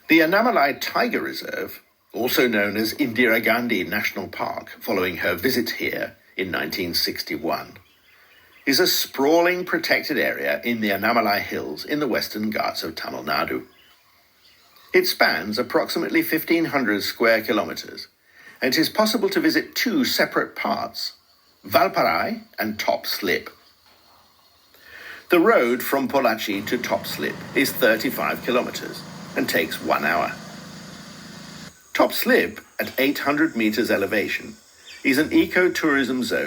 The Annamalai Tiger Reserve, also known as Indira Gandhi National Park following her visit here in 1961, is a sprawling protected area in the Annamalai Hills in the Western Ghats of Tamil Nadu. It spans approximately 1,500 square kilometers, and it is possible to visit two separate parts, Valparai and Top Slip. The road from Pollachi to Top Slip is 35 kilometers and takes 1 hour. Top Slip, at 800 meters elevation, is an eco-tourism zone